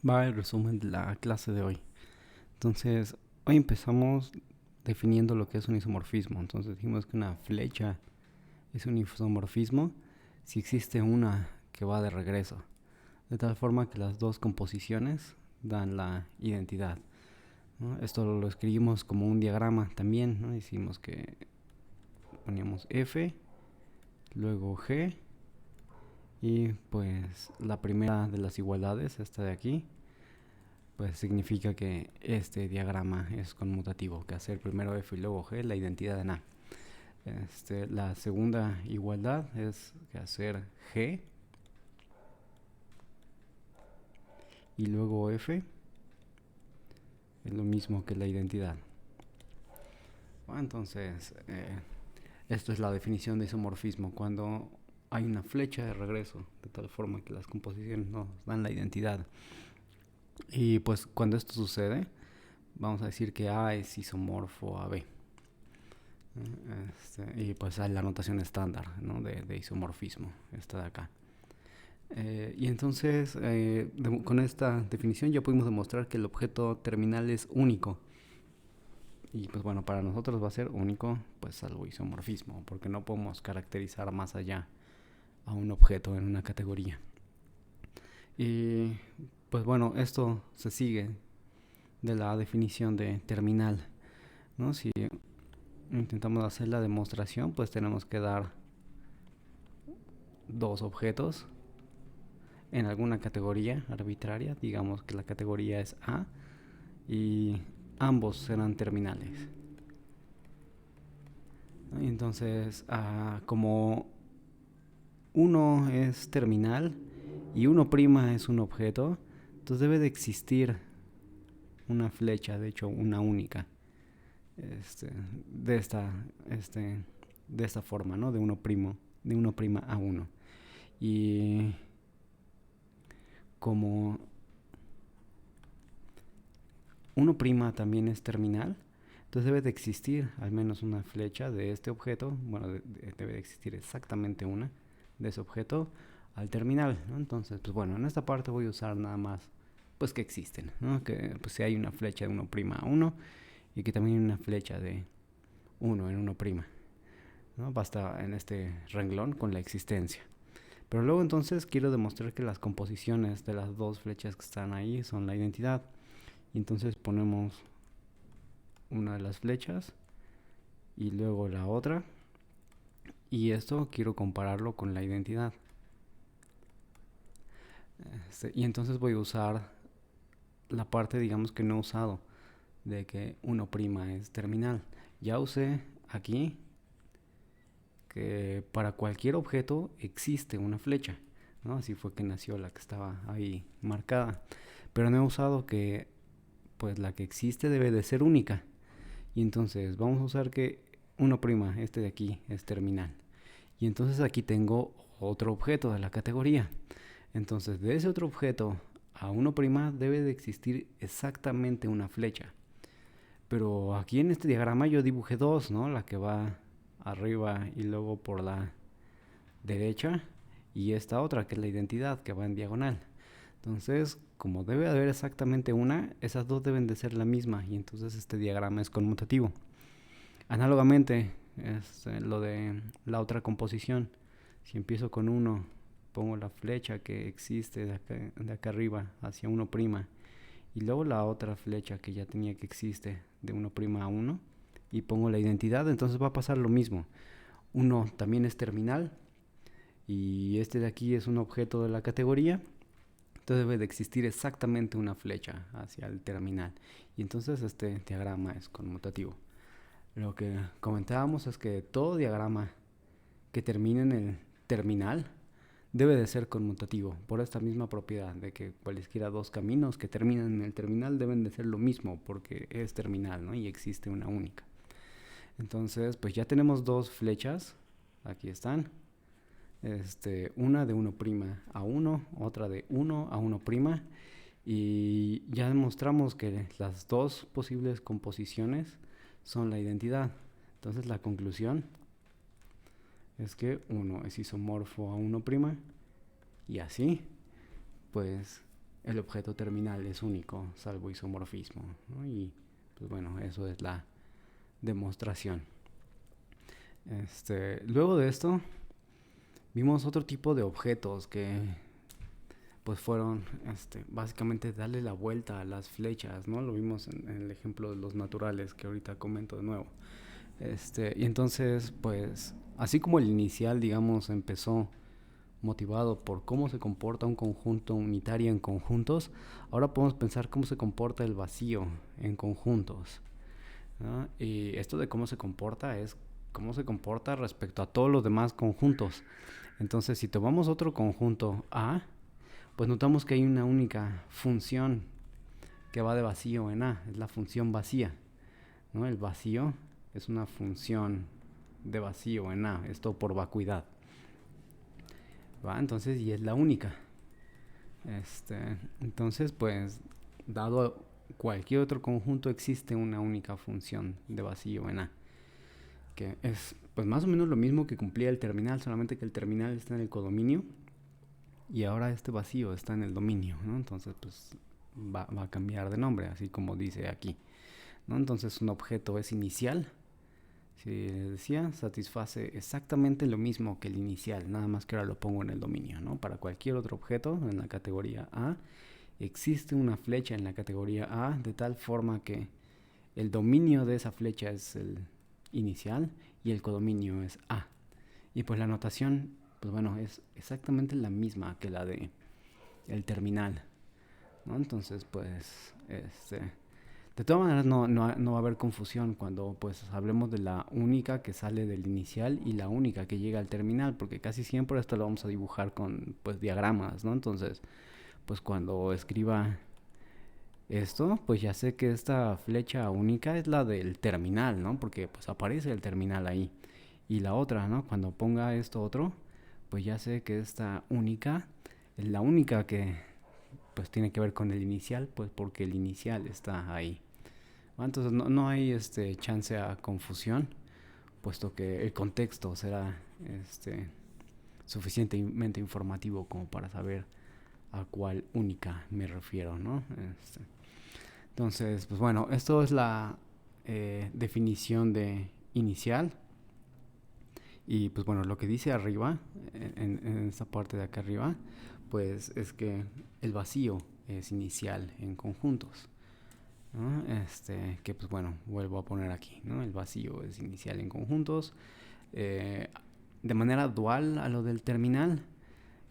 Va el resumen de la clase de hoy. Entonces, hoy empezamos definiendo lo que es un isomorfismo. Entonces dijimos que una flecha es un isomorfismo si existe una que va de regreso, de tal forma que las dos composiciones dan la identidad, ¿no? Esto lo escribimos como un diagrama también, ¿no? Hicimos que poníamos F, luego G, y pues la primera de las igualdades, esta de aquí, pues significa que este diagrama es conmutativo, que hacer primero F y luego G la identidad en A. La segunda igualdad es que hacer G y luego F es lo mismo que la identidad. Bueno, entonces, esto es la definición de isomorfismo, cuando hay una flecha de regreso, de tal forma que las composiciones nos dan la identidad. Y pues cuando esto sucede, vamos a decir que A es isomorfo a B. Y pues hay la notación estándar, ¿no? de isomorfismo, esta de acá. Y entonces, con esta definición ya pudimos demostrar que el objeto terminal es único. Y pues bueno, para nosotros va a ser único, pues salvo isomorfismo, porque no podemos caracterizar más allá a un objeto en una categoría. Y pues bueno, esto se sigue de la definición de terminal, ¿no? Si intentamos hacer la demostración, pues tenemos que dar dos objetos en alguna categoría arbitraria, digamos que la categoría es A, y ambos serán terminales. Entonces, como uno es terminal y uno prima es un objeto, entonces debe de existir una flecha, de hecho una única, este, de esta, este, de esta forma, ¿no? De uno prima a uno. Y como uno prima también es terminal, entonces debe de existir al menos una flecha de este objeto, bueno, debe de existir exactamente una de ese objeto al terminal, ¿no? Entonces, pues bueno, en esta parte voy a usar nada más, pues que existen, ¿no? Que pues si hay una flecha de uno prima a uno y que también hay una flecha de uno en uno prima, ¿no? Basta en este renglón con la existencia. Pero luego entonces quiero demostrar que las composiciones de las dos flechas que están ahí son la identidad. Y entonces ponemos una de las flechas y luego la otra, y esto quiero compararlo con la identidad. Y entonces voy a usar la parte, digamos, que no he usado, de que uno prima es terminal. Ya usé aquí que para cualquier objeto existe una flecha, ¿no? Así fue que nació la que estaba ahí marcada, pero no he usado que pues la que existe debe de ser única. Y entonces vamos a usar que uno prima, este de aquí, es terminal. Y entonces aquí tengo otro objeto de la categoría. Entonces de ese otro objeto a uno prima debe de existir exactamente una flecha. Pero aquí en este diagrama yo dibujé dos, ¿no? La que va arriba y luego por la derecha, y esta otra que es la identidad que va en diagonal. Entonces, como debe haber exactamente una, esas dos deben de ser la misma, y entonces este diagrama es conmutativo. Análogamente, es lo de la otra composición. Si empiezo con uno, pongo la flecha que existe de acá arriba hacia uno prima, y luego la otra flecha que ya tenía que existe de uno prima a uno, y pongo la identidad, entonces va a pasar lo mismo. Uno también es terminal, y este de aquí es un objeto de la categoría, entonces debe de existir exactamente una flecha hacia el terminal, y entonces este diagrama es conmutativo. Lo que comentábamos es que todo diagrama que termine en el terminal debe de ser conmutativo, por esta misma propiedad de que cualesquiera dos caminos que terminan en el terminal deben de ser lo mismo, porque es terminal, ¿no? Y existe una única. Entonces, pues ya tenemos dos flechas, aquí están, una de 1' a 1, otra de 1 a 1', y ya demostramos que las dos posibles composiciones son la identidad. Entonces la conclusión es que 1 es isomorfo a 1', y así, pues el objeto terminal es único, salvo isomorfismo, ¿no? Y pues bueno, eso es la demostración. Luego de esto, vimos otro tipo de objetos que pues fueron básicamente darle la vuelta a las flechas, ¿no? Lo vimos en el ejemplo de los naturales que ahorita comento de nuevo. Y entonces, pues, así como el inicial, digamos, empezó motivado por cómo se comporta un conjunto unitario en conjuntos, ahora podemos pensar cómo se comporta el vacío en conjuntos, ¿no? Y esto de cómo se comporta es cómo se comporta respecto a todos los demás conjuntos. Entonces, si tomamos otro conjunto A, pues notamos que hay una única función que va de vacío en A, es la función vacía, ¿no? El vacío es una función de vacío en A, esto por vacuidad, ¿va? Entonces, y es la única. Entonces, pues, dado cualquier otro conjunto, existe una única función de vacío en A, que es pues más o menos lo mismo que cumplía el terminal, solamente que el terminal está en el codominio y ahora este vacío está en el dominio, ¿no? Entonces, pues, va a cambiar de nombre, así como dice aquí, ¿no? Entonces, un objeto es inicial. Si les decía, satisface exactamente lo mismo que el inicial, nada más que ahora lo pongo en el dominio, ¿no? Para cualquier otro objeto en la categoría A, existe una flecha en la categoría A de tal forma que el dominio de esa flecha es el inicial y el codominio es A. Y pues la notación, pues bueno, es exactamente la misma que la de el terminal, ¿no? Entonces, pues, de todas maneras no va a haber confusión cuando pues hablemos de la única que sale del inicial y la única que llega al terminal, porque casi siempre esto lo vamos a dibujar con pues diagramas, ¿no? Entonces, pues cuando escriba esto, pues ya sé que esta flecha única es la del terminal, ¿no? Porque pues aparece el terminal ahí. Y la otra, ¿no? Cuando ponga esto otro, pues ya sé que esta única es la única que pues tiene que ver con el inicial, pues porque el inicial está ahí. Entonces no hay chance a confusión, puesto que el contexto será suficientemente informativo como para saber a cuál única me refiero, ¿no? Entonces, pues bueno, esto es la definición de inicial. Y pues bueno, lo que dice arriba, en esta parte de acá arriba, pues es que el vacío es inicial en conjuntos, ¿no? Que pues bueno, vuelvo a poner aquí, ¿no? El vacío es inicial en conjuntos, eh, de manera dual a lo del terminal.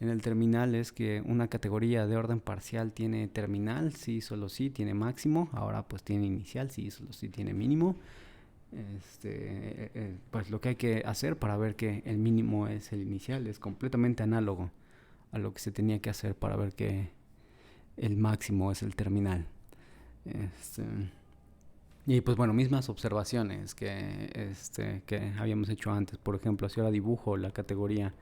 En el terminal es que una categoría de orden parcial tiene terminal, sí, solo sí, tiene máximo. Ahora pues tiene inicial, sí, solo sí, tiene mínimo. Pues lo que hay que hacer para ver que el mínimo es el inicial es completamente análogo a lo que se tenía que hacer para ver que el máximo es el terminal. Y pues bueno, mismas observaciones que habíamos hecho antes. Por ejemplo, si ahora dibujo la categoría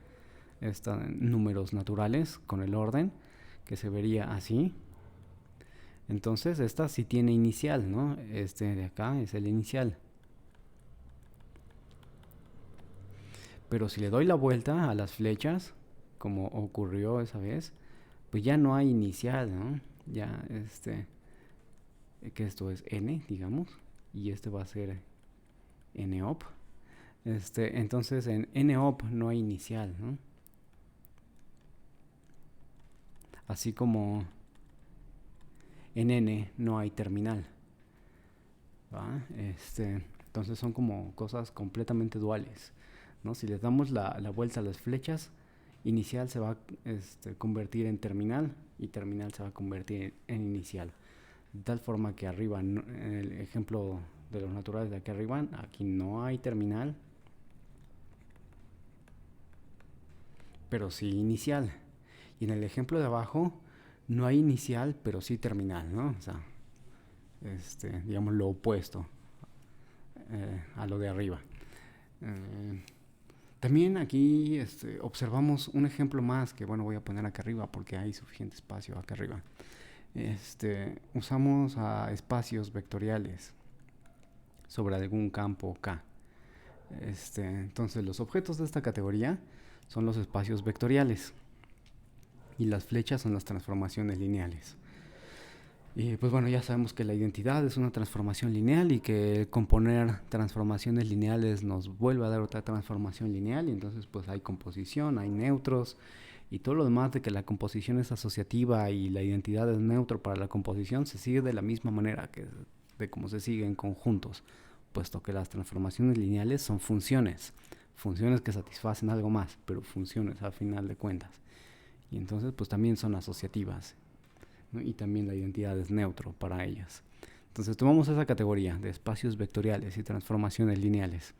números naturales con el orden, que se vería así. Entonces esta sí tiene inicial, ¿no? Este de acá es el inicial. Pero si le doy la vuelta a las flechas, como ocurrió esa vez, pues ya no hay inicial, ¿no? Ya que esto es n, digamos, y este va a ser n-op. Entonces en n-op no hay inicial, ¿no? Así como en n no hay terminal, ¿va? Entonces son como cosas completamente duales, ¿no? Si les damos la vuelta a las flechas, inicial se va a convertir en terminal y terminal se va a convertir en inicial. De tal forma que arriba, en el ejemplo de los naturales de aquí arriba, aquí no hay terminal, pero sí inicial. Y en el ejemplo de abajo, no hay inicial, pero sí terminal, ¿no? O sea, digamos lo opuesto a lo de arriba. También aquí observamos un ejemplo más que, bueno, voy a poner acá arriba porque hay suficiente espacio acá arriba. Usamos a espacios vectoriales sobre algún campo K. Entonces los objetos de esta categoría son los espacios vectoriales. y las flechas son las transformaciones lineales. Y pues bueno, ya sabemos que la identidad es una transformación lineal y que componer transformaciones lineales nos vuelve a dar otra transformación lineal, y entonces pues hay composición, hay neutros y todo lo demás de que la composición es asociativa y la identidad es neutro para la composición se sigue de la misma manera que de cómo se sigue en conjuntos, puesto que las transformaciones lineales son funciones, funciones que satisfacen algo más, pero funciones al final de cuentas. Y entonces pues también son asociativas, ¿no? Y también la identidad es neutro para ellas. Entonces tomamos esa categoría de espacios vectoriales y transformaciones lineales.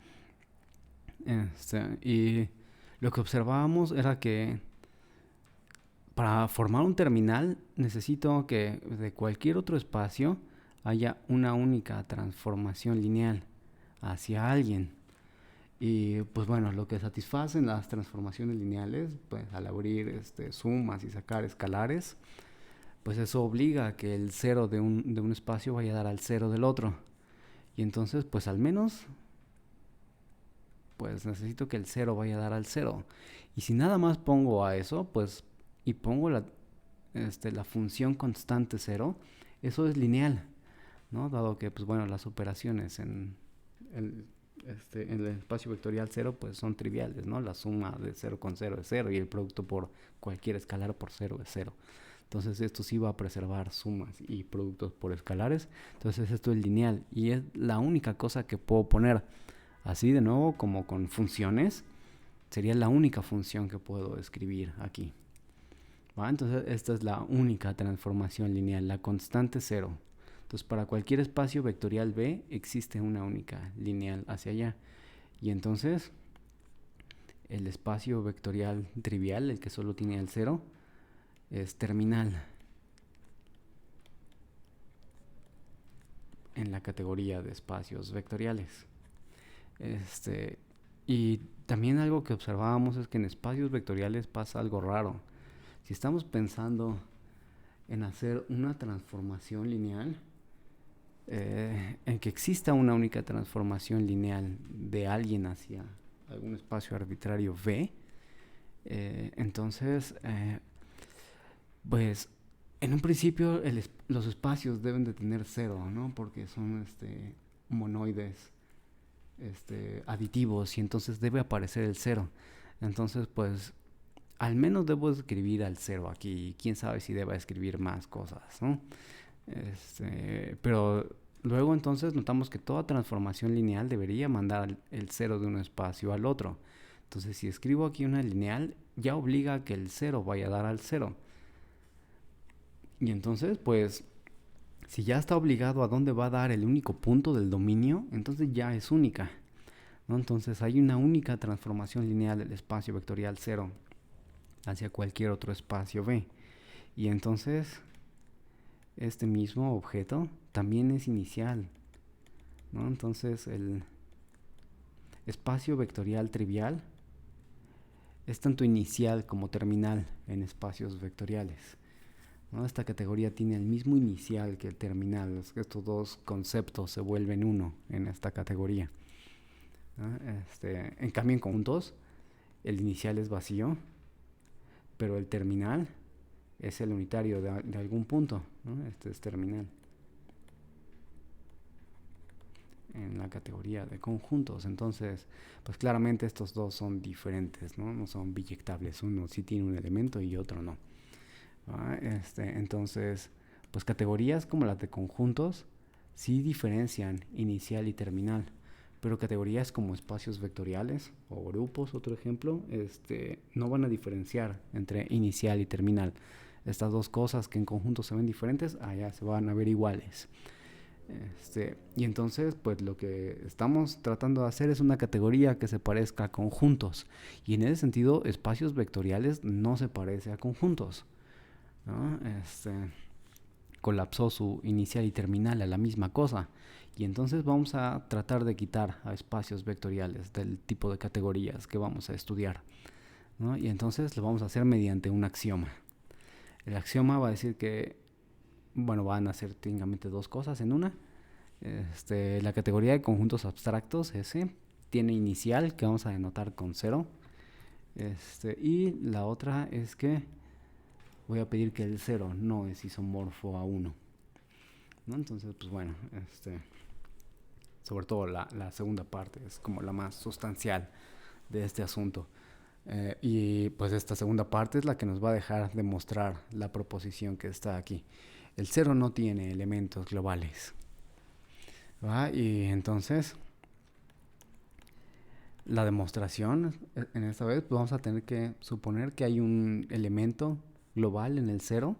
Y lo que observábamos era que para formar un terminal necesito que de cualquier otro espacio haya una única transformación lineal hacia alguien. Y pues bueno, lo que satisfacen las transformaciones lineales, pues al abrir sumas y sacar escalares, pues eso obliga a que el cero de un espacio vaya a dar al cero del otro. Y entonces, pues al menos, pues necesito que el cero vaya a dar al cero. Y si nada más pongo a eso, pues, y pongo la función constante cero, eso es lineal, ¿no? Dado que, pues bueno, las operaciones el, en el espacio vectorial cero, pues son triviales, ¿no? La suma de 0 con 0 es 0 y el producto por cualquier escalar por 0 es 0. Entonces esto sí va a preservar sumas y productos por escalares. Entonces esto es lineal y es la única cosa que puedo poner. Así de nuevo como con funciones, sería la única función que puedo escribir aquí. ¿Va? Entonces esta es la única transformación lineal, la constante cero. Entonces para cualquier espacio vectorial B existe una única lineal hacia allá. Y entonces el espacio vectorial trivial, el que solo tiene el cero, es terminal en la categoría de espacios vectoriales. Y también algo que observábamos es que en espacios vectoriales pasa algo raro. Si estamos pensando en hacer una transformación lineal, en que exista una única transformación lineal de alguien hacia algún espacio arbitrario V, entonces pues en un principio los espacios deben de tener cero, ¿no? Porque son monoides aditivos y entonces debe aparecer el cero. Entonces pues al menos debo escribir al cero aquí. Quién sabe si deba escribir más cosas, ¿no? Pero luego entonces notamos que toda transformación lineal debería mandar el cero de un espacio al otro. Entonces si escribo aquí una lineal, ya obliga a que el cero vaya a dar al cero. Y entonces, pues, si ya está obligado a dónde va a dar el único punto del dominio, entonces ya es única, ¿no? Entonces hay una única transformación lineal del espacio vectorial 0 hacia cualquier otro espacio B. Y entonces, este mismo objeto también es inicial, ¿no? Entonces el espacio vectorial trivial es tanto inicial como terminal en espacios vectoriales, ¿no? Esta categoría tiene el mismo inicial que el terminal. Estos dos conceptos se vuelven uno en esta categoría, ¿no? En cambio, en conjuntos, el inicial es vacío, pero el terminal es el unitario de algún punto, ¿no? Este es terminal en la categoría de conjuntos. Entonces, pues claramente estos dos son diferentes, ¿no? No son biyectables. Uno sí tiene un elemento y otro no. Entonces, pues categorías como las de conjuntos sí diferencian inicial y terminal, pero categorías como espacios vectoriales o grupos, otro ejemplo, no van a diferenciar entre inicial y terminal. Estas dos cosas que en conjunto se ven diferentes, allá se van a ver iguales. Y entonces, pues lo que estamos tratando de hacer es una categoría que se parezca a conjuntos, y en ese sentido, espacios vectoriales no se parece a conjuntos, ¿no? Colapsó su inicial y terminal a la misma cosa, y entonces vamos a tratar de quitar a espacios vectoriales del tipo de categorías que vamos a estudiar, ¿no? Y entonces lo vamos a hacer mediante un axioma. El axioma va a decir que, bueno, van a ser técnicamente dos cosas en una. La categoría de conjuntos abstractos, S, tiene inicial, que vamos a denotar con 0. Y la otra es que voy a pedir que el 0 no es isomorfo a 1, ¿no? Entonces, pues bueno, sobre todo la segunda parte es como la más sustancial de este asunto. Y pues esta segunda parte es la que nos va a dejar demostrar la proposición que está aquí. El 0 no tiene elementos globales, ¿va? Y entonces la demostración en esta vez pues vamos a tener que suponer que hay un elemento global en el 0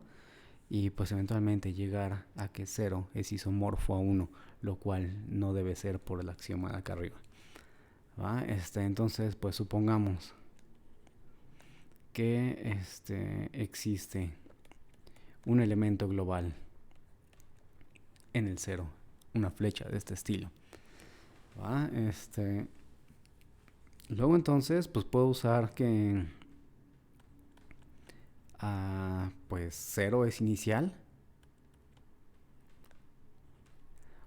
y pues eventualmente llegar a que 0 es isomorfo a 1, lo cual no debe ser por el axioma de acá arriba, ¿va? Entonces pues supongamos que existe un elemento global en el 0, una flecha de este estilo, ¿va? Luego entonces pues puedo usar que pues 0 es inicial,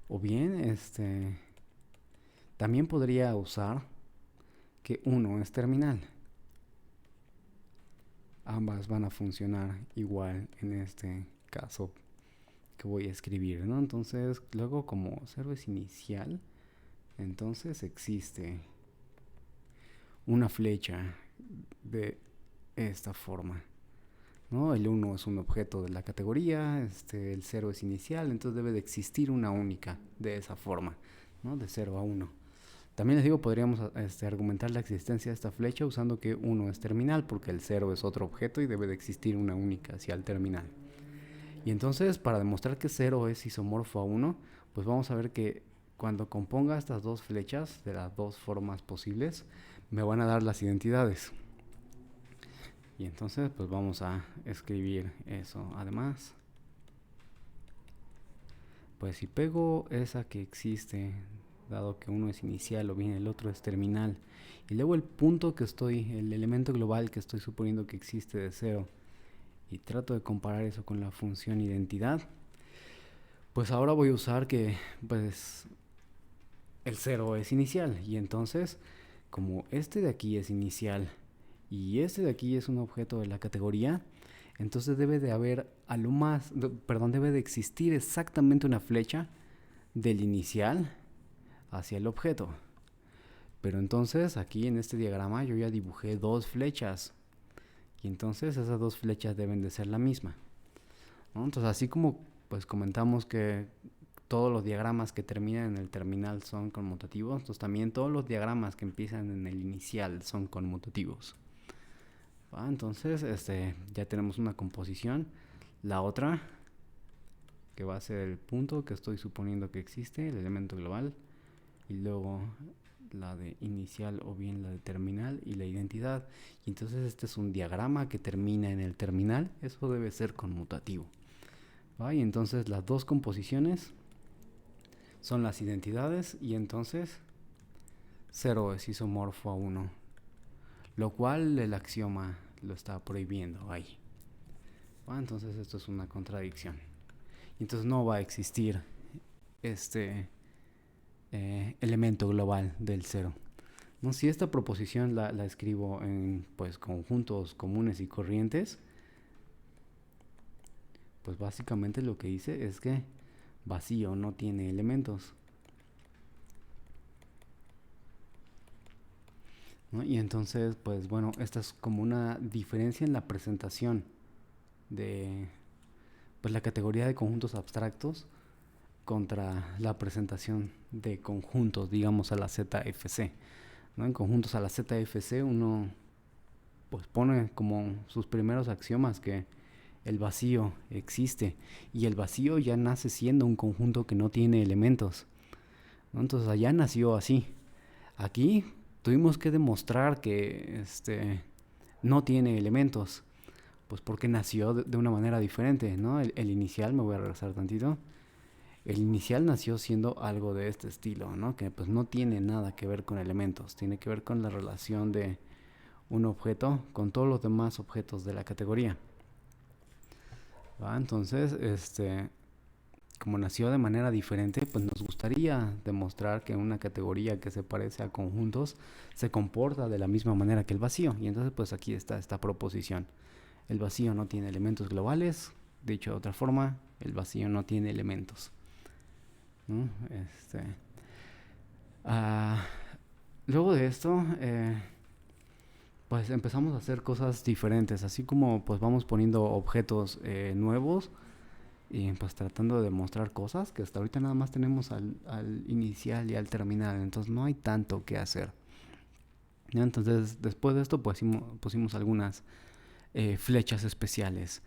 o bien también podría usar que 1 es terminal. Ambas van a funcionar igual en este caso que voy a escribir, ¿no? Entonces luego como 0 es inicial, entonces existe una flecha de esta forma, ¿no? El 1 es un objeto de la categoría, el 0 es inicial, entonces debe de existir una única de esa forma, ¿no? De 0 a 1. También les digo, podríamos argumentar la existencia de esta flecha usando que 1 es terminal, porque el 0 es otro objeto y debe de existir una única hacia el terminal. Y entonces, para demostrar que 0 es isomorfo a 1, pues vamos a ver que cuando componga estas dos flechas de las dos formas posibles, me van a dar las identidades. Y entonces, pues vamos a escribir eso. Además, pues si pego esa que existe, dado que uno es inicial o bien el otro es terminal, y luego el punto que el elemento global que estoy suponiendo que existe de 0, y trato de comparar eso con la función identidad, pues ahora voy a usar que pues el 0 es inicial, y entonces como este de aquí es inicial y este de aquí es un objeto de la categoría, entonces debe de haber debe de existir exactamente una flecha del inicial hacia el objeto. Pero entonces aquí en este diagrama yo ya dibujé dos flechas y entonces esas dos flechas deben de ser la misma, ¿no? Entonces así como pues comentamos que todos los diagramas que terminan en el terminal son conmutativos, entonces también todos los diagramas que empiezan en el inicial son conmutativos, ¿va? Entonces ya tenemos una composición. La otra, que va a ser el punto que estoy suponiendo que existe, el elemento global, y luego la de inicial o bien la de terminal y la identidad. Y entonces este es un diagrama que termina en el terminal, eso debe ser conmutativo, ¿va? Y entonces las dos composiciones son las identidades y entonces 0 es isomorfo a 1, lo cual el axioma lo está prohibiendo ahí, ¿va? Entonces esto es una contradicción. Entonces no va a existir elemento global del 0, ¿no? Si esta proposición la escribo en pues conjuntos comunes y corrientes, pues básicamente lo que dice es que vacío no tiene elementos, ¿no? Y entonces pues bueno, esta es como una diferencia en la presentación de pues la categoría de conjuntos abstractos contra la presentación de conjuntos, digamos, a la ZFC, ¿no? En conjuntos a la ZFC uno pues pone como sus primeros axiomas que el vacío existe y el vacío ya nace siendo un conjunto que no tiene elementos, ¿no? Entonces allá nació así. Aquí tuvimos que demostrar que no tiene elementos, pues porque nació de una manera diferente, ¿no? El inicial, me voy a regresar tantito. El inicial nació siendo algo de este estilo, ¿no? Que pues no tiene nada que ver con elementos, tiene que ver con la relación de un objeto con todos los demás objetos de la categoría, ¿va? Entonces, como nació de manera diferente, pues nos gustaría demostrar que una categoría que se parece a conjuntos se comporta de la misma manera que el vacío. Y entonces pues aquí está esta proposición. el vacío no tiene elementos globales. Dicho de otra forma, el vacío no tiene elementos, ¿no? Luego de esto, pues empezamos a hacer cosas diferentes, así como pues vamos poniendo objetos nuevos y pues tratando de demostrar cosas que hasta ahorita nada más tenemos al inicial y al terminal, entonces no hay tanto que hacer, ¿no? Entonces después de esto pues pusimos algunas flechas especiales.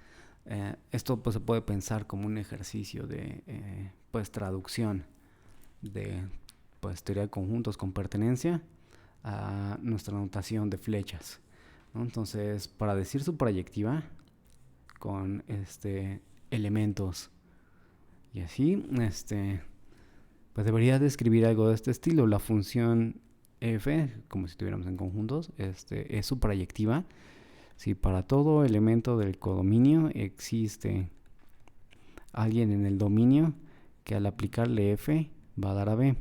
Esto pues se puede pensar como un ejercicio de pues traducción de pues teoría de conjuntos con pertenencia a nuestra notación de flechas, ¿no? Entonces, para decir su proyectiva con elementos y así, pues debería describir algo de este estilo. La función f, como si estuviéramos en conjuntos, es su proyectiva. Si para todo elemento del codominio existe alguien en el dominio que al aplicarle f va a dar a b.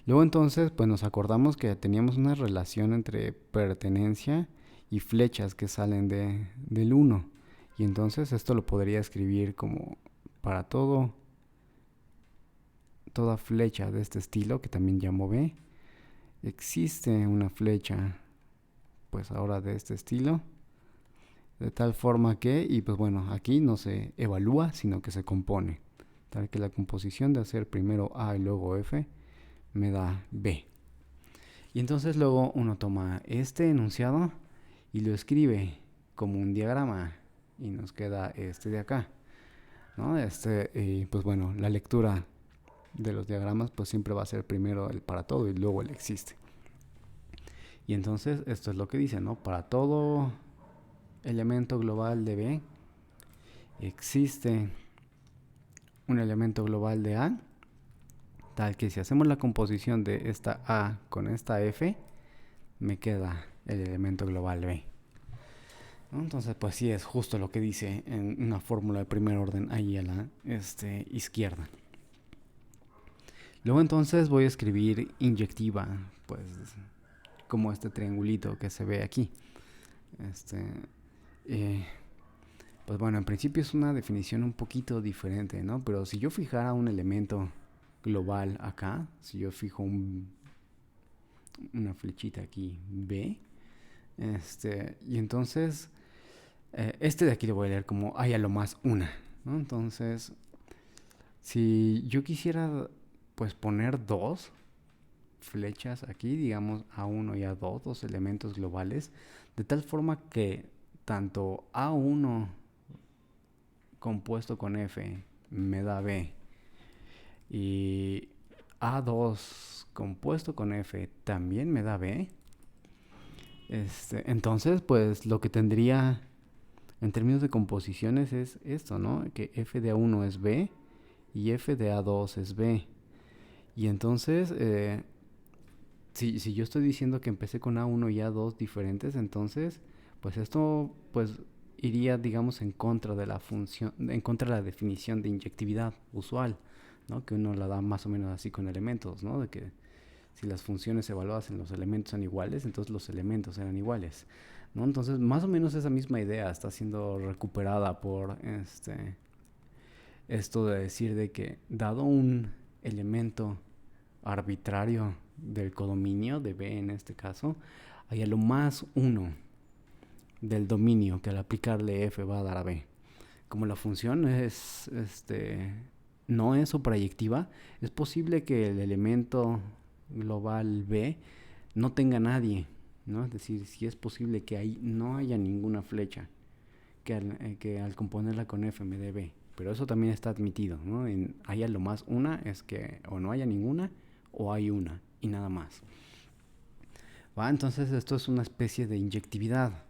Luego entonces pues nos acordamos que teníamos una relación entre pertenencia y flechas que salen del 1. Y entonces esto lo podría escribir como para toda flecha de este estilo, que también llamo B, existe una flecha pues ahora de este estilo, de tal forma que, y pues bueno, aquí no se evalúa, sino que se compone, tal que la composición de hacer primero A y luego F me da B. Y entonces luego uno toma este enunciado y lo escribe como un diagrama y nos queda este de acá, ¿no? Y pues bueno, la lectura de los diagramas pues siempre va a ser primero el para todo y luego el existe. Y entonces esto es lo que dice, ¿no? Para todo elemento global de B existe un elemento global de A, tal que si hacemos la composición de esta A con esta F, me queda el elemento global B, ¿no? Entonces pues sí, es justo lo que dice en una fórmula de primer orden ahí a la izquierda. Luego entonces voy a escribir inyectiva, pues como este triangulito que se ve aquí. Pues bueno, en principio es una definición un poquito diferente, ¿no? Pero si yo fijara un elemento global acá, si yo fijo una flechita aquí, B, y entonces de aquí lo voy a leer como hay a lo más una, ¿no? Entonces, si yo quisiera pues poner dos flechas aquí, digamos A1 y A2, dos elementos globales, de tal forma que tanto A1 compuesto con F me da B y A2 compuesto con F también me da B, entonces pues lo que tendría en términos de composiciones es esto, ¿no? Que F de A1 es B y F de A2 es B. Y entonces, si yo estoy diciendo que empecé con A1 y A2 diferentes, entonces, pues esto pues iría, digamos, en contra de la función, en contra de la definición de inyectividad usual, ¿no? Que uno la da más o menos así con elementos, ¿no? De que si las funciones evaluadas en los elementos son iguales, entonces los elementos eran iguales, ¿no? Entonces, más o menos esa misma idea está siendo recuperada por esto de decir de que dado un elemento arbitrario del codominio de B en este caso, hay a lo más uno del dominio que al aplicarle F va a dar a B. Como la función es no es proyectiva, es posible que el elemento global B no tenga nadie, ¿no? Es decir, si es posible que ahí no haya ninguna flecha que al componerla con F me dé B. Pero eso también está admitido, ¿no? Haya lo más una es que o no haya ninguna o hay una y nada más. ¿Va? Entonces esto es una especie de inyectividad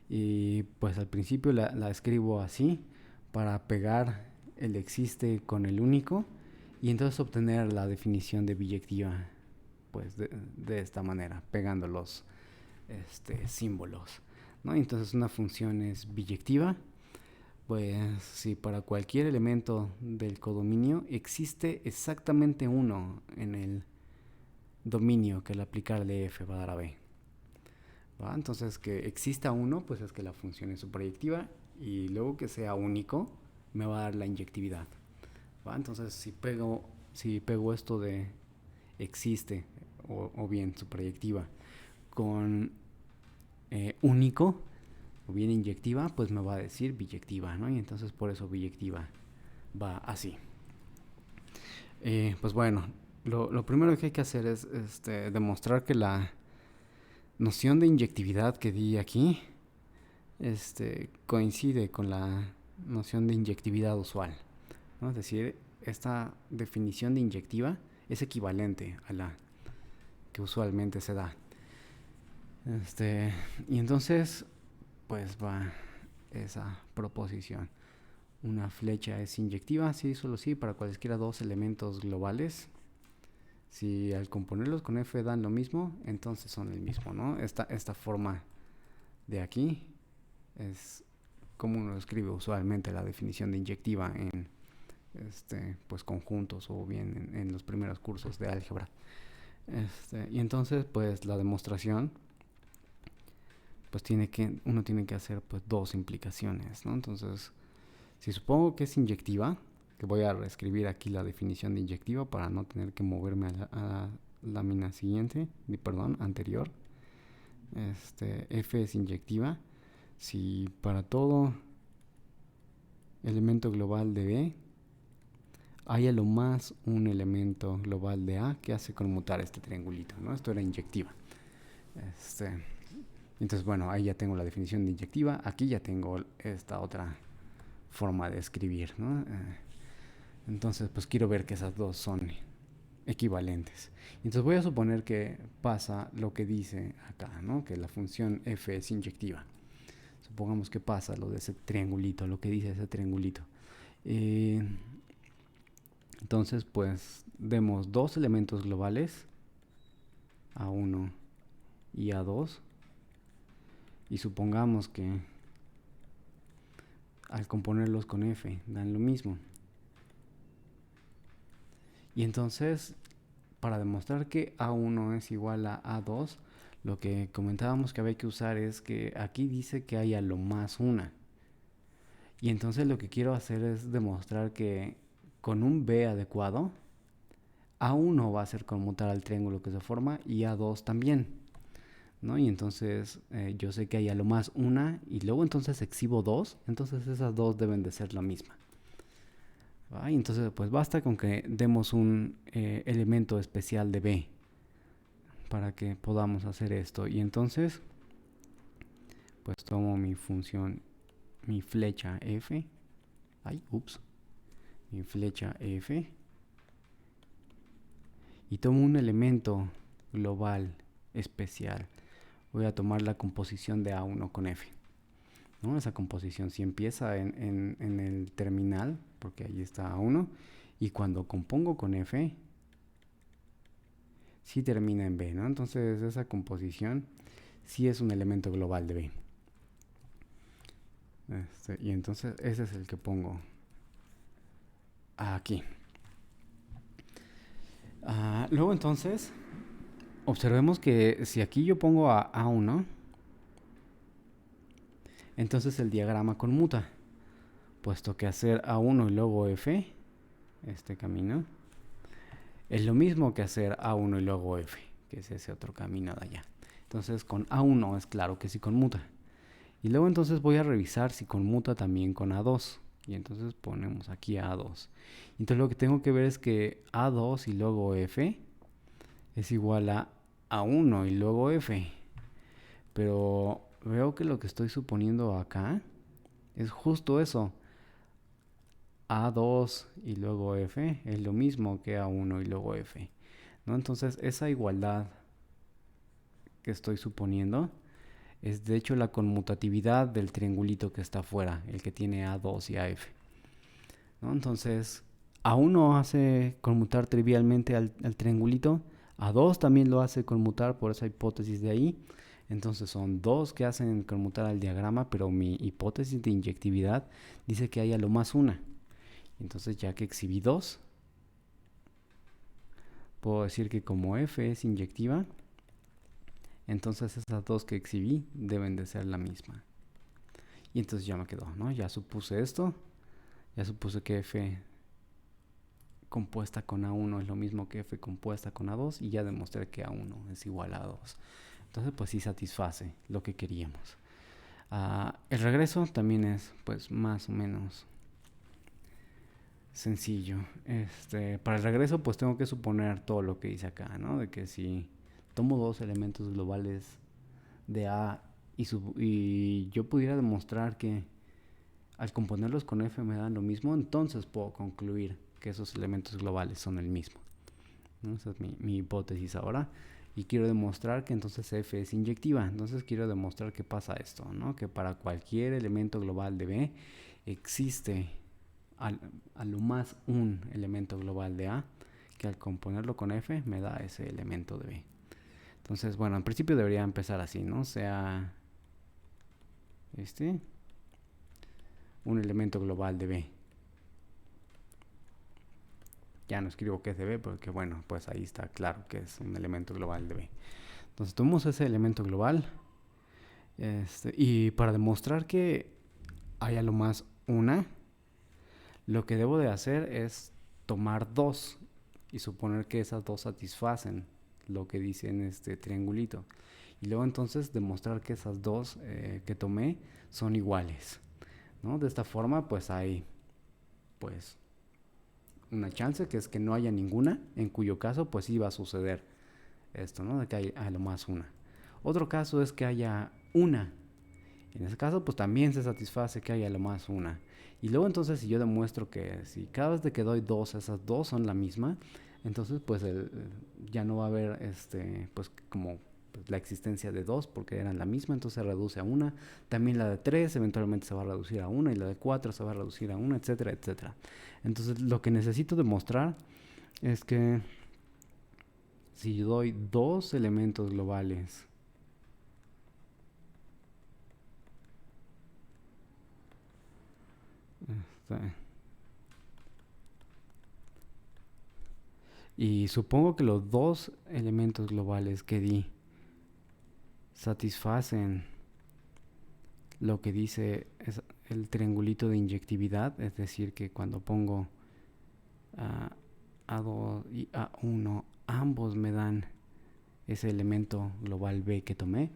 y pues al principio la escribo así para pegar el existe con el único y entonces obtener la definición de biyectiva pues de esta manera, pegando los símbolos, ¿no? Entonces una función es biyectiva pues si para cualquier elemento del codominio existe exactamente uno en el dominio que al aplicarle F va a dar a B. ¿va? Entonces, que exista uno, pues es que la función es proyectiva, y luego que sea único, me va a dar la inyectividad, ¿va? Entonces, si pego esto de existe, o bien su proyectiva, con único, o bien inyectiva, pues me va a decir biyectiva, ¿no? Y entonces por eso biyectiva va así. Pues bueno, lo primero que hay que hacer es demostrar que la noción de inyectividad que di aquí coincide con la noción de inyectividad usual, ¿no? Es decir, esta definición de inyectiva es equivalente a la que usualmente se da. Y entonces, pues va esa proposición. Una flecha es inyectiva, sí, solo sí, para cualesquiera dos elementos globales. Si al componerlos con F dan lo mismo, entonces son el mismo, ¿no? Esta forma de aquí es como uno escribe usualmente la definición de inyectiva en pues conjuntos, o bien en los primeros cursos de álgebra. Y entonces, pues la demostración, pues uno tiene que hacer pues dos implicaciones, ¿no? Entonces, si supongo que es inyectiva, que voy a reescribir aquí la definición de inyectiva para no tener que moverme a la lámina siguiente, anterior. F es inyectiva si para todo elemento global de B hay a lo más un elemento global de A que hace conmutar este triangulito, ¿no? Esto era inyectiva. Entonces, bueno, ahí ya tengo la definición de inyectiva. Aquí ya tengo esta otra forma de escribir, ¿no? Entonces, pues quiero ver que esas dos son equivalentes. Entonces voy a suponer que pasa lo que dice acá, ¿no? Que la función f es inyectiva. Supongamos que pasa lo de ese triangulito, lo que dice ese triangulito. Entonces, pues demos dos elementos globales, A1 y A2, y supongamos que al componerlos con f dan lo mismo. Y entonces, para demostrar que A1 es igual a A2, lo que comentábamos que había que usar es que aquí dice que hay a lo más una. Y entonces lo que quiero hacer es demostrar que con un B adecuado, A1 va a hacer conmutar al triángulo que se forma y A2 también, ¿no? Y entonces yo sé que hay a lo más una, y luego entonces exhibo dos, entonces esas dos deben de ser la misma. Y entonces pues basta con que demos un elemento especial de B para que podamos hacer esto. Y entonces pues tomo mi función, mi flecha f, mi flecha f, y tomo un elemento global especial. Voy a tomar la composición de A1 con F, ¿no? Esa composición sí empieza en el terminal, porque ahí está A1, y cuando compongo con F, sí termina en B, ¿no? Entonces esa composición sí es un elemento global de B. Y entonces ese es el que pongo aquí. Luego entonces, observemos que si aquí yo pongo a A1, entonces el diagrama conmuta, puesto que hacer A1 y luego F, este camino, es lo mismo que hacer A1 y luego F, que es ese otro camino de allá. Entonces con A1 es claro que sí conmuta. Y luego entonces voy a revisar si conmuta también con A2. Y entonces ponemos aquí A2. Entonces lo que tengo que ver es que A2 y luego F es igual a A1 y luego F. Pero veo que lo que estoy suponiendo acá es justo eso. A2 y luego F es lo mismo que A1 y luego F, ¿no? Entonces esa igualdad que estoy suponiendo es de hecho la conmutatividad del triangulito que está afuera, el que tiene A2 y AF, ¿no? Entonces A1 hace conmutar trivialmente al triangulito, A2 también lo hace conmutar por esa hipótesis de ahí. Entonces son dos que hacen conmutar al diagrama, pero mi hipótesis de inyectividad dice que hay a lo más una. Entonces ya que exhibí dos, puedo decir que como F es inyectiva, entonces esas dos que exhibí deben de ser la misma. Y entonces ya me quedó, ¿no? Ya supuse esto, ya supuse que F compuesta con A1 es lo mismo que F compuesta con A2 y ya demostré que A1 es igual a A2. Entonces pues sí satisface lo que queríamos. El regreso también es pues más o menos sencillo. Para el regreso pues tengo que suponer todo lo que hice acá, ¿no? De que si tomo dos elementos globales de A y yo pudiera demostrar que al componerlos con F me dan lo mismo, entonces puedo concluir que esos elementos globales son el mismo, ¿no? Esa es mi hipótesis ahora. Y quiero demostrar que entonces F es inyectiva. Entonces quiero demostrar que pasa esto, ¿no? Que para cualquier elemento global de B existe a lo más un elemento global de A, que al componerlo con F me da ese elemento de B. Entonces, bueno, en principio debería empezar así, ¿no? Sea un elemento global de B. Ya no escribo que es de B porque, bueno, pues ahí está claro que es un elemento global de B. Entonces tomamos ese elemento global y para demostrar que hay a lo más una, lo que debo de hacer es tomar dos y suponer que esas dos satisfacen lo que dice en este triangulito. Y luego entonces demostrar que esas dos que tomé son iguales, ¿no? De esta forma pues hay pues una chance que es que no haya ninguna, en cuyo caso pues sí va a suceder esto, ¿no? De que hay a lo más una. Otro caso es que haya una. En ese caso pues también se satisface que haya a lo más una. Y luego entonces si yo demuestro que si cada vez que doy dos, esas dos son la misma, entonces pues ya no va a haber pues como pues, la existencia de dos porque eran la misma, entonces se reduce a una. También la de tres eventualmente se va a reducir a una y la de cuatro se va a reducir a una, etcétera, etcétera. Entonces lo que necesito demostrar es que si yo doy dos elementos globales y supongo que los dos elementos globales que di satisfacen lo que dice el triangulito de inyectividad, es decir, que cuando pongo A2 y A1, ambos me dan ese elemento global B que tomé.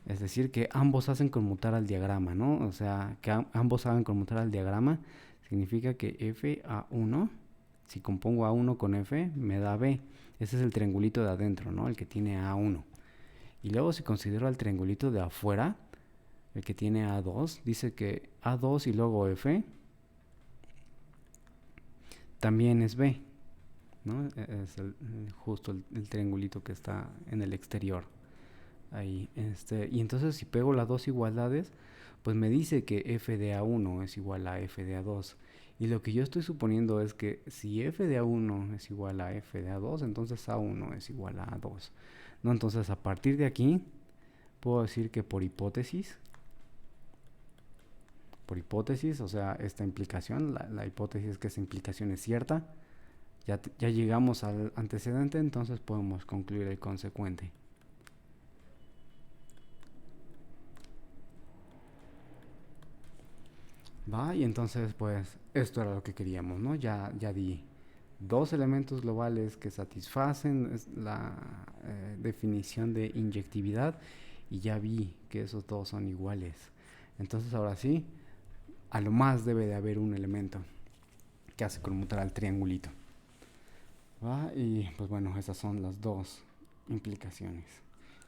Es decir, que ambos hacen conmutar al diagrama, ¿no? O sea, que ambos hagan conmutar al diagrama significa que F A1, si compongo A1 con F, me da B. Ese es el triangulito de adentro, ¿no? El que tiene A1. Y luego si considero al triangulito de afuera, el que tiene A2, dice que A2 y luego F también es B, ¿no? Es justo el triangulito que está en el exterior. Ahí, y entonces si pego las dos igualdades, pues me dice que F de A1 es igual a F de A2. Y lo que yo estoy suponiendo es que si F de A1 es igual a F de A2, entonces A1 es igual a A2. ¿No? Entonces a partir de aquí, puedo decir que por hipótesis, o sea, esta implicación, la hipótesis es que esa implicación es cierta, ya llegamos al antecedente, entonces podemos concluir el consecuente. ¿Va? Y entonces, pues, esto era lo que queríamos, ¿no? Ya di dos elementos globales que satisfacen la definición de inyectividad y ya vi que esos dos son iguales. Entonces, ahora sí, a lo más debe de haber un elemento que hace conmutar al triangulito. ¿Va? Y pues bueno, esas son las dos implicaciones.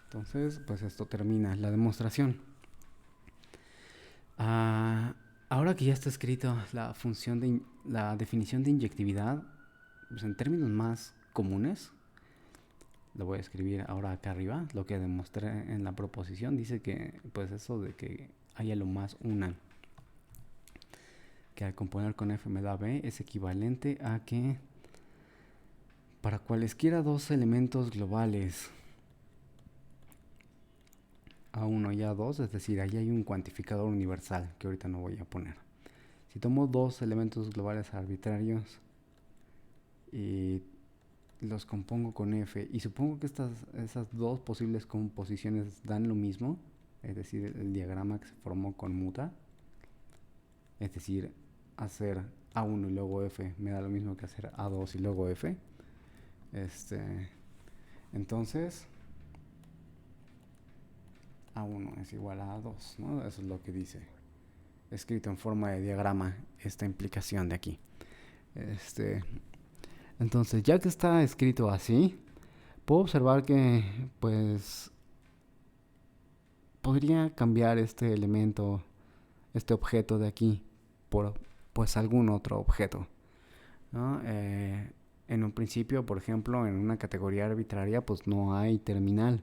Entonces, pues esto termina la demostración. Ahora que ya está escrito la definición de inyectividad, pues en términos más comunes, lo voy a escribir ahora acá arriba, lo que demostré en la proposición, dice que pues eso de que haya lo más una, que al componer con F me da B, es equivalente a que para cualesquiera dos elementos globales, A1 y A2, es decir, ahí hay un cuantificador universal que ahorita no voy a poner. Si tomo dos elementos globales arbitrarios y los compongo con f, y supongo que esas dos posibles composiciones dan lo mismo, es decir, el diagrama que se formó con muta, es decir, hacer A1 y luego F me da lo mismo que hacer A2 y luego F. Entonces, A1 es igual a A2, ¿no? Eso es lo que dice, escrito en forma de diagrama, esta implicación de aquí. Entonces, ya que está escrito así, puedo observar que, pues, podría cambiar este elemento, este objeto de aquí, por, pues, algún otro objeto, ¿no? En un principio, por ejemplo, en una categoría arbitraria, pues no hay terminal.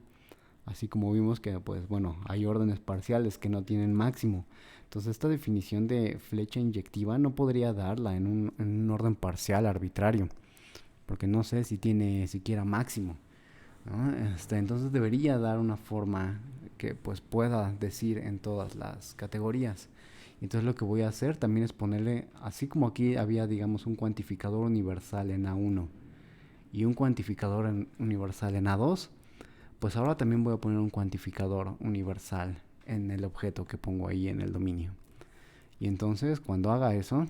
Así como vimos que, pues bueno, hay órdenes parciales que no tienen máximo. Entonces esta definición de flecha inyectiva no podría darla en un orden parcial arbitrario, porque no sé si tiene siquiera máximo, ¿no? Entonces debería dar una forma que pues pueda decir en todas las categorías. Entonces lo que voy a hacer también es ponerle, así como aquí había, digamos, un cuantificador universal en A1 y un cuantificador universal en A2, pues ahora también voy a poner un cuantificador universal en el objeto que pongo ahí en el dominio. Y entonces cuando haga eso,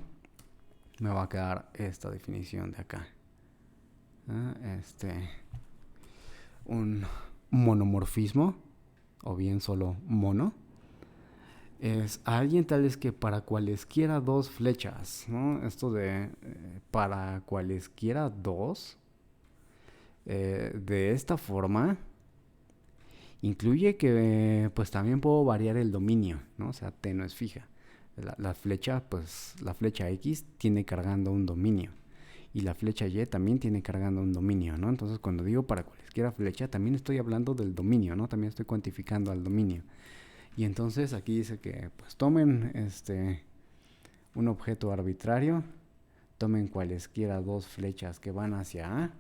me va a quedar esta definición de acá. Un monomorfismo, o bien solo mono, es alguien tal es que para cualesquiera dos flechas, ¿no? Esto de para cualesquiera dos, de esta forma, incluye que pues también puedo variar el dominio, ¿no? O sea, T no es fija. La flecha, pues la flecha X tiene cargando un dominio. Y la flecha Y también tiene cargando un dominio, ¿no? Entonces cuando digo para cualquiera flecha, también estoy hablando del dominio, ¿no? También estoy cuantificando al dominio. Y entonces aquí dice que pues tomen un objeto arbitrario, tomen cualesquiera dos flechas que van hacia A,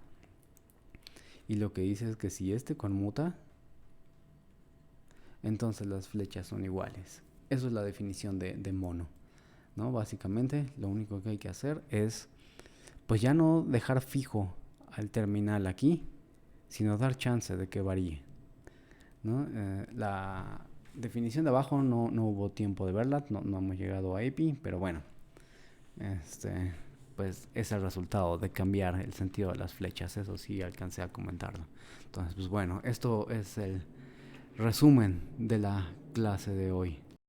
y lo que dice es que si este conmuta, entonces las flechas son iguales. Eso es la definición de mono, ¿no? Básicamente lo único que hay que hacer es pues ya no dejar fijo al terminal aquí, sino dar chance de que varíe, ¿no? La definición de abajo no hubo tiempo de verla, no hemos llegado a EPI, pero bueno, pues es el resultado de cambiar el sentido de las flechas, eso sí alcancé a comentarlo. Entonces, pues bueno, esto es el resumen de la clase de hoy.